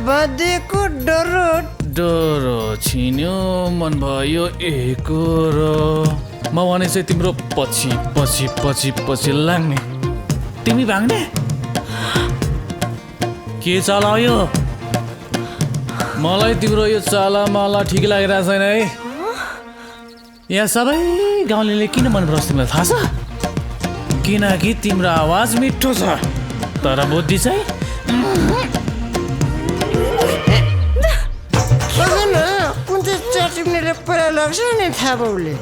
बाँधेको डरो डरो छिन्यो मन भयो एकरो म भने चाहिँ तिम्रो पछि पछि पछि पछि लाग्ने तिमी भाग्ने के चलायो मलाई तिम्रो यो चाला माला ठिक लागिरहेको छैन है यहाँ सबै गाउँलेले किन मन पराउँछ तिमीलाई थाहा छ किनकि तिम्रो आवाज मिठो छ तर बुद्धि चाहिँ कुन चाहिँ चटिनीले पुरा लाग्छ नि थाहा बाउले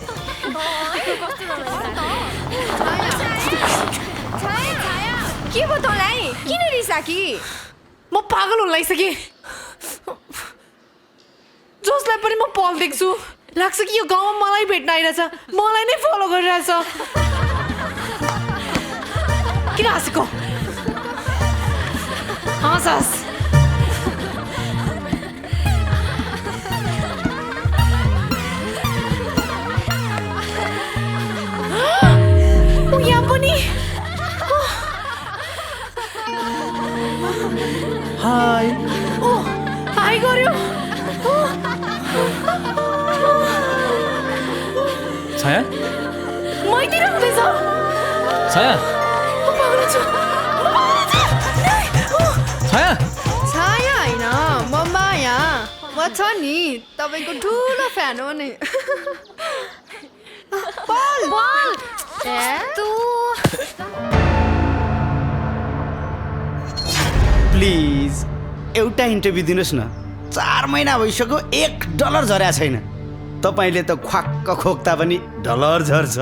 के भयो तँलाई किन रिसाकी म पागल हुन लागिसकेँ जसलाई पनि म पल देख्छु लाग्छ कि यो गाउँमा मलाई भेट्न आइरहेछ मलाई नै फलो गरिरहेछ किन हाँसेको हाँस यहाँ पनि हाई हाई गर्यो छाया मैतिर हुँदैछ छाया म पागल छु छाया छाया होइन म माया म छ नि तपाईँको ठुलो फ्यान हो नि प्लिज एउटा इन्टरभ्यू दिनुहोस् न 4 महिना भइसक्यो $1 झरेको छैन तपाईँले त ख्वाक्क खोक्दा पनि डलर झर्छ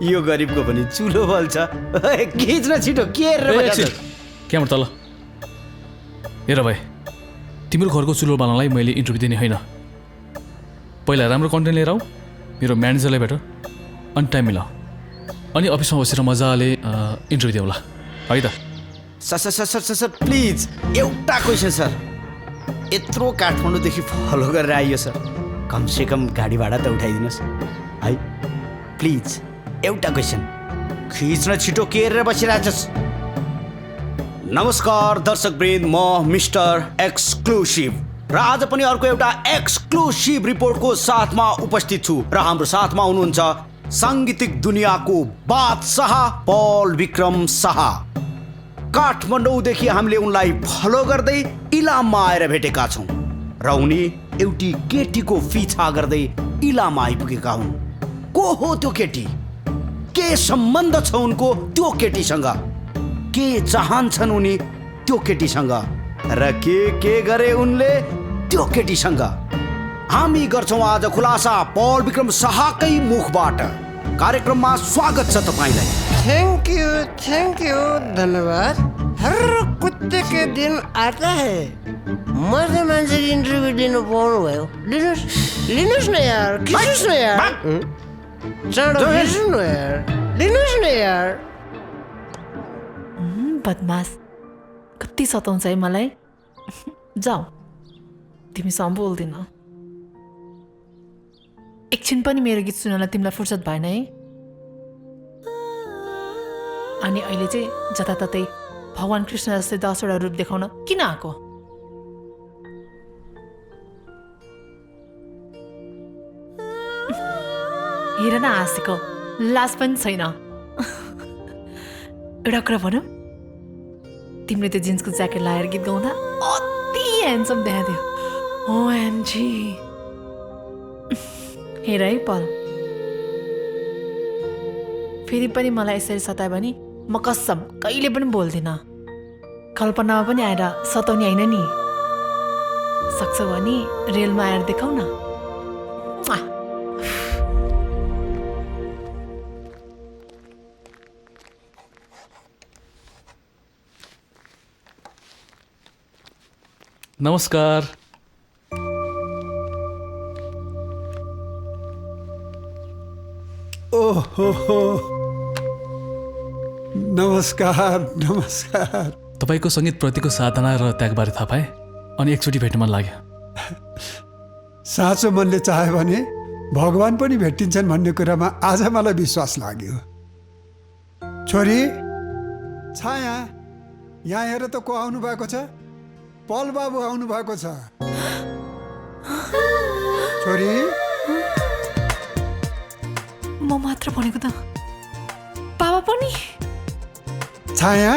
यो गरिबको पनि चुलो बल्छ खिच्न छिटो के क्यामरा तल हेर भाइ तिम्रो घरको चुलो बाल्नलाई मैले इन्टरभ्यू दिने होइन पहिला राम्रो कन्टेन्ट लिएर आऊ मेरो म्यानेजरलाई भेट अनि टाइम मिलाऊ अनि अफिसमा बसेर मजाले इन्टरभ्यू दिउँला है त सर प्लिज एउटा क्वेसन सर यत्रो काठमाडौँदेखि फलो गरेर आइयो सर कमसेकम गाडी भाडा त उठाइदिनुहोस् है प्लिज एउटा क्वेसन खिच्न छिटो के हेरेर बसिरहेछस् नमस्कार दर्शकवृन्द म मिस्टर एक्सक्लुसिभ र आज पनि अर्को एउटा एक्सक्लुसिभ रिपोर्टको साथमा उपस्थित छु र हाम्रो साथमा हुनुहुन्छ साङ्गीतिक दुनियाँको बादशाह पल विक्रम शाह काठमाडौँदेखि हामीले उनलाई फलो गर्दै इलाममा आएर भेटेका छौँ र उनी एउटी केटीको पिछा गर्दै इलाममा आइपुगेका हुन् को हो त्यो केटी के सम्बन्ध छ उनको त्यो केटीसँग के चाहन्छन् उनी त्यो केटीसँग र के गरे उनले त्यो केटीसँग हामी गर्छौँ आज खुलासा पल विक्रम शाहकै मुखबाट कार्यक्रममा स्वागत छ तपाईँलाई थैंक यू धन्यवाद हर कुत्ते के दिन आता है मर्द मान्छे इन्टरभ्यू दिनु पाउनु भयो लिनुहोस् न यार खिच्नुहोस् न यार चाँडो खिच्नु न यार लिनुहोस् न यार बदमास कति सताउँछ है मलाई जाऊ तिमीसँग बोल्दिन एकछिन पनि मेरो गीत सुन्नलाई तिमीलाई फुर्सद भएन है अनि अहिले चाहिँ जताततै भगवान् कृष्ण जस्तै 10वटा रूप देखाउन किन आएको हेर न हाँसेको लाज पनि छैन एउटा कुरा भनौँ तिमीले त्यो जिन्सको ज्याकेट लगाएर गीत गाउँदा अति ह्यान्डसम देखाइदियो ओएमजी हेर है पल फेरि पनि मलाई यसरी सतायो भने म कसम कहिले पनि बोल्दिनँ कल्पनामा पनि आएर सताउने होइन नि सक्छौ भने रेलमा आएर देखाउ न नमस्कार ओहो नमस्कार तपाईँको सङ्गीतप्रतिको साधना र त्यागबारे थाहा पाएँ अनि एकचोटि भेट्न मन लाग्यो साँचो मनले चाह्यो भने भगवान पनि भेटिन्छन् भन्ने कुरामा आज मलाई विश्वास लाग्यो छोरी छाया यहाँ हेर त को आउनु भएको छ पल बाबु आउनु भएको छ। छोरी म मात्र भनेको त बाबा पनि छाया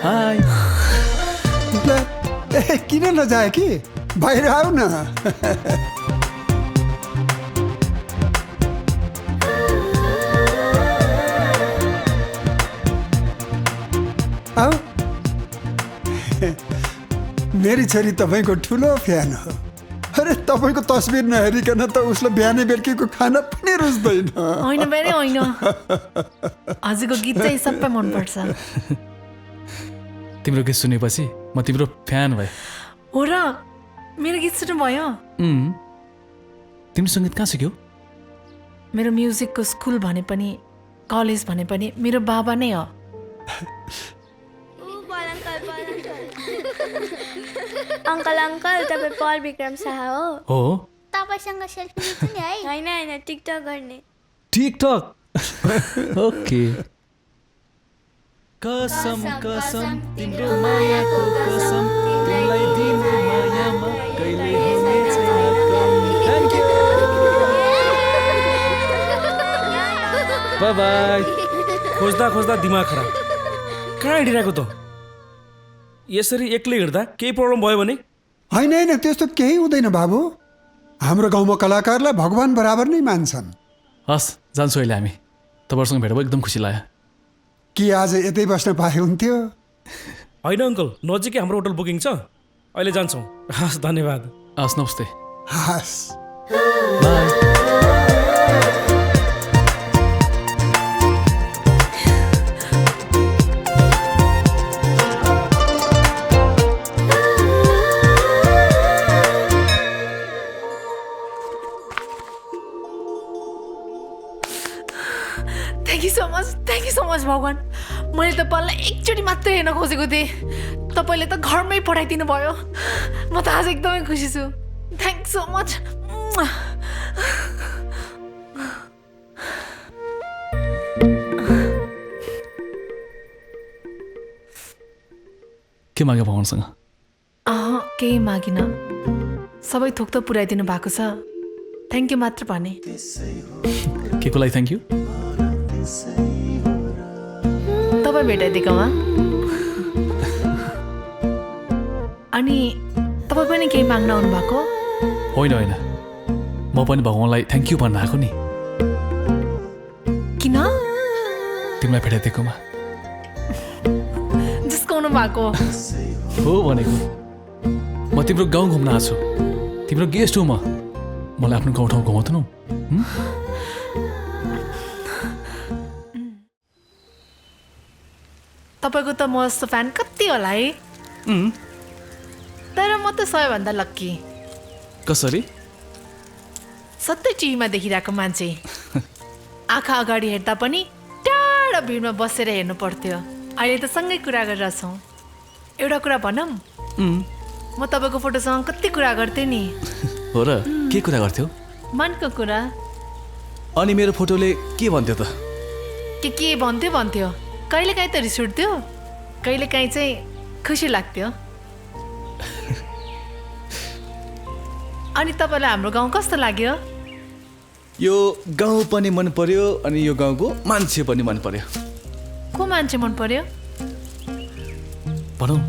हाई ए किन नजाए कि बाहिर आऊ न। आऊ मेरी छोरी तपाईँको ठुलो फ्यान हो। अरे तपाईँको तस्बिर नहेरिकन त उसलाई बिहानै बेलुकीको खाना पनि रुच्दैन। होइन बेरै होइन, हजुरको गीत चाहिँ सबै मनपर्छ। तिम्रो गीत सुनेपछि म तिम्रो फ्यान भएँ। हो र मेरो गीत सुन्नुभयो? तिम्रो सङ्गीत कहाँ सिक्यौ? मेरो म्युजिकको स्कुल भने पनि कलेज भने पनि मेरो बाबा नै हो। अङ्कल अङ्कल तपाईँ पल विक्रम शाह हो? हो। तपाईँसँग सेल्फी लिन्छु नि है? होइन होइन, टिकटक गर्ने। TikTok okay. कसम कसम तिम्रो मायाको कसम, तिमीलाई दिनु मायामा कहिले हुनेछ कम। Thank you, bye bye. खोज्दा खोज्दा दिमाग खराब, कहाँ हिँडिरहेको त? यसरी एक्लै हिँड्दा केही प्रब्लम भयो भने? होइन होइन त्यस्तो केही हुँदैन बाबु। हाम्रो गाउँमा कलाकारलाई भगवान् बराबर नै मान्छन्। हस् जान्छु अहिले हामी। तपाईँहरूसँग भेट भयो, एकदम खुसी लाग्यो। कि आज यतै बस्न पाए हुन्थ्यो। होइन अङ्कल, नजिकै हाम्रो होटल बुकिङ छ, अहिले जान्छौँ। हस् धन्यवाद। हस् नमस्ते। हस् by. Thank you so much भगवान्। मैले तपाईँलाई एकचोटि मात्रै हेर्न खोजेको थिएँ, तपाईँले त घरमै पठाइदिनु भयो। म त आज एकदमै खुसी छु। Thank so much. के माग्यो भगवान्सँग? केही मागिन, सबै थोक त पुऱ्याइदिनु भएको छ। थ्याङ्क यू मात्र भने। के को लागि थ्याङ्क यू? तपाईँ भेटाइदिएकोमा। अनि तपाईँ पनि केही माग्न आउनु भएको? होइन होइन, म पनि भगवान्लाई थ्याङ्क यू भन्न आएको नि। किन? तिमीलाई भेटाइदिएकोमा। जिस्काउनु भएको हो भनेको। म तिम्रो गाउँ घुम्न आएको छु, तिम्रो गेस्ट हो म। मलाई आफ्नो गाउँ ठाउँ घुमाउँदैनौ? तपाईँको त म जस्तो फ्यान कति होला है? तर म त सबैभन्दा लक्की। कसरी? सधैँ टिभीमा देखिरहेको मान्छे, आँखा अगाडि हेर्दा पनि टाढा भिडमा बसेर हेर्नु पर्थ्यो। अहिले त सँगै कुरा गरिरहेछौँ। एउटा कुरा भनौँ, म तपाईँको फोटोसँग कति कुरा गर्थेँ नि। हो र? के कुरा गर्थ्यौ? मनको कुरा। अनि मेरो फोटोले के भन्थ्यो त? के भन्थ्यो, कहिलेकाहीँ त रिस उठ्थ्यो, कहिलेकाहीँ चाहिँ खुसी लाग्थ्यो। अनि तपाईँलाई हाम्रो गाउँ कस्तो लाग्यो? यो गाउँ पनि मन पर्यो, अनि यो गाउँको मान्छे पनि मन पर्यो। को मान्छे मन पर्यो? भनौँ?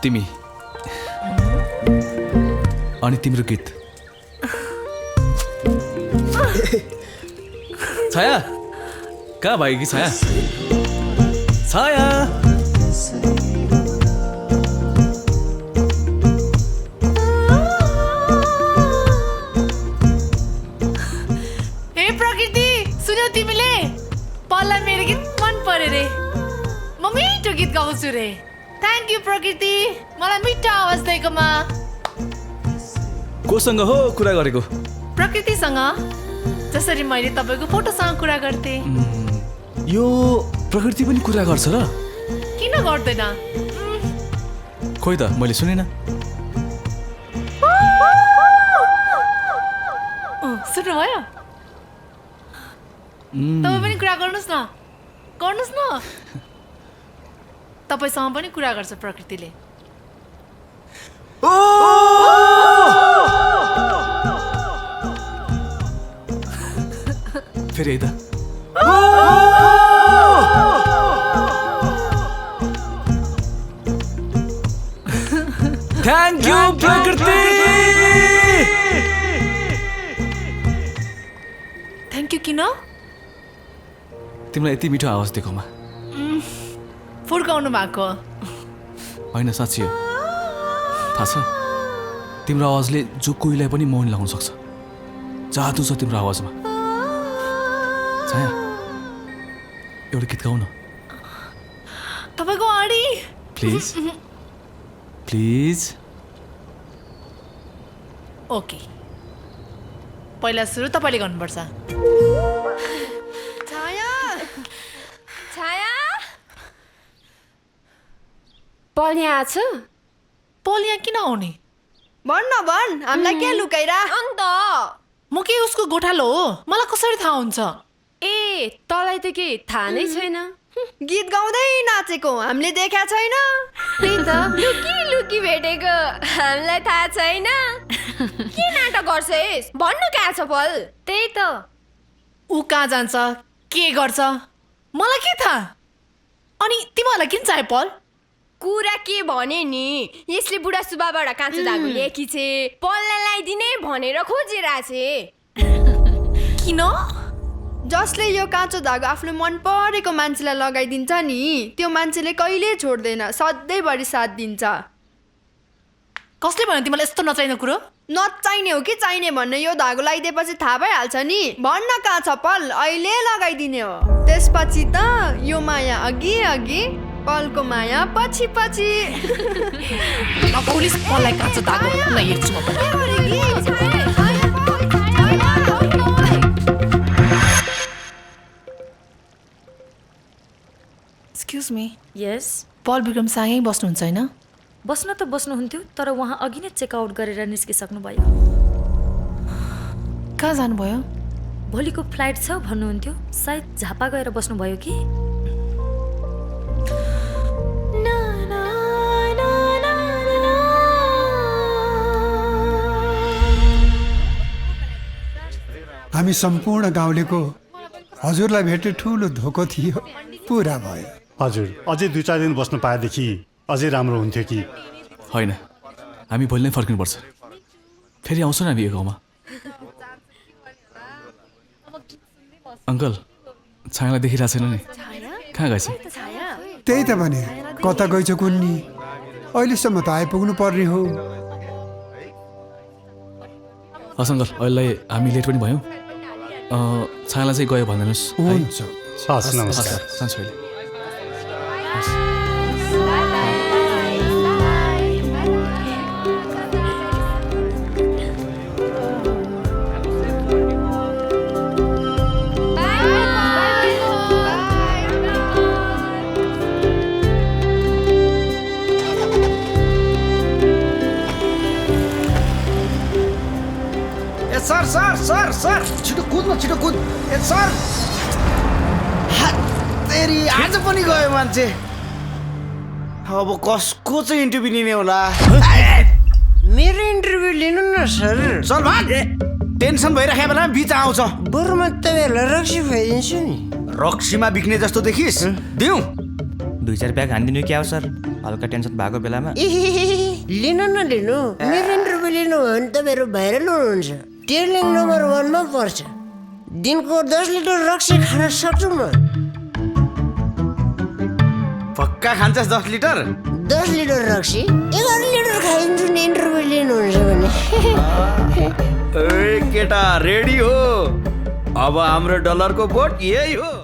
तिमी अनि तिम्रो गीत। छाया कहाँ भयो कि? छाया छाया हे प्रकृति, सुन्यौ तिमीले? पल्लाई मेरो गीत मन पर्यो रे। म मिठो गीत गाउँछु रे। थ्याङ्क यू प्रकृति, मलाई मिठो आवाज दिएकोमा। कोसँग हो कुरा गरेको? प्रकृतिसँग, जसरी मैले तपाईँको फोटोसँग कुरा गर्थेँ। यो प्रकृति पनि कुरा गर्छ र? किन गर्दैन? खोइ त, मैले सुनेन। सक्नुभयो तपाईँ पनि कुरा गर्नुहोस् न तपाईँसँग पनि कुरा गर्छ प्रकृतिले फेरि है त थ्याङ्क यू प्रकृति थ्याङ्क यू किन तिमीलाई यति मिठो आवाज दिएकोमा फुर्काउनु भएको होइन साँच्ची हो थाहा छ तिम्रो आवाजले जो कोहीलाई पनि मौन लगाउन सक्छ जादु छ तिम्रो आवाजमा छाया एउटा गीत गाउन तपाईँको अडी प्लिज प्लिज ओके पहिला सुरु तपाईँले गर्नुपर्छ छाया छाया पल यहाँ छ पल यहाँ किन आउने भन् हामीलाई के लुकाइरा अन्त म के उसको गोठालो हो मलाई कसरी थाहा हुन्छ ए तँलाई त के थाहा नै छैन गीत गाउँदै नाचेको हामीले देखा छैन त्यही त लुकी भेटेको हामीलाई थाहा छैन के नाटक गर्छेस् भन्नु कहाँ छ पल त्यही त ऊ कहाँ जान्छ के गर्छ मलाई के थाहा अनि तिमीहरूलाई किन चाहियो पल कुरा के भने नि यसले बुढा सुब्बाबाट काँचो धागो ल्याएकी छे पललाई लगाइदिने भनेर खोजिरहेछे किन जसले यो काँचो धागो आफ्नो मन परेको मान्छेलाई लगाइदिन्छ नि त्यो मान्छेले कहिले छोड्दैन सधैँभरि साथ दिन्छ कसले भन्यो तिमीलाई यस्तो नचाहिने कुरो नचाहिने हो कि चाहिने भन्ने यो धागो लगाइदिएपछि थाहा भइहाल्छ नि भन्न कहाँ छ पल अहिले लगाइदिने हो त्यसपछि त यो माया अघि अघि पलको माया पछि पछि पुलिस पललाई काँचो धागो ल हेर्छु म पनि एक्सक्युज मी यस पल विक्रम सँगै बस्नुहुन्छ होइन बस्न त बस्नुहुन्थ्यो तर उहाँ अघि नै चेकआउट गरेर निस्किसक्नुभयो कहाँ जानुभयो भोलिको फ्लाइट छ भन्नुहुन्थ्यो सायद झापा गएर बस्नुभयो कि हामी सम्पूर्ण गाउँलेको हजुरलाई भेटे ठुलो धोको थियो पुरा भयो हजुर अझै 2-4 दिन बस्नु पाएदेखि अझै राम्रो हुन्थ्यो कि होइन हामी भोलि नै फर्किनुपर्छ फेरि आउँछ नि हामी यो गाउँमा अङ्कल छायालाई देखिरहेको छैन नि कहाँ गएछ त्यही त भने कता गएछ कुन्नी अहिलेसम्म त आइपुग्नु पर्ने हो हस् अङ्कल अहिलेलाई हामी लेट पनि भयौँ छायालाई चाहिँ गयो भनिदिनुहोस् हुन्छ हस् नमस्कार जान्छु अहिले सर छिटो कुद ए सर तेरी आज पनि गयो मान्छे अब कसको चाहिँ इन्टरभ्यू लिने होला मेरो इन्टरभ्यू लिनु न सर चल भाग टेन्सन भइराखेको बेला बिच आउँछ बरु म तपाईँहरूलाई रक्सी खुवाइदिन्छु नि रक्सीमा बिक्ने जस्तो देखिस् दिउँ 2-4 ब्याग हानिदिनु क्या हो सर हल्का टेन्सन भएको बेलामा लिनु न लिनु मेरो इन्टरभ्यू लिनु हो भने तपाईँहरू भाइरल हुनुहुन्छ टेलिङ नम्बर 1 मा पर्छ दिनको 10 लिटर रक्सी खान सक्छु म पक्का खान्छस् 10 लिटर 10 लिटर रक्सी 11 लिटर खाइदिन्छु नि इन्टरभ्यू लिनुहुन्छ भने ए केटा रेडी हो अब हाम्रो डलरको बोट यही हो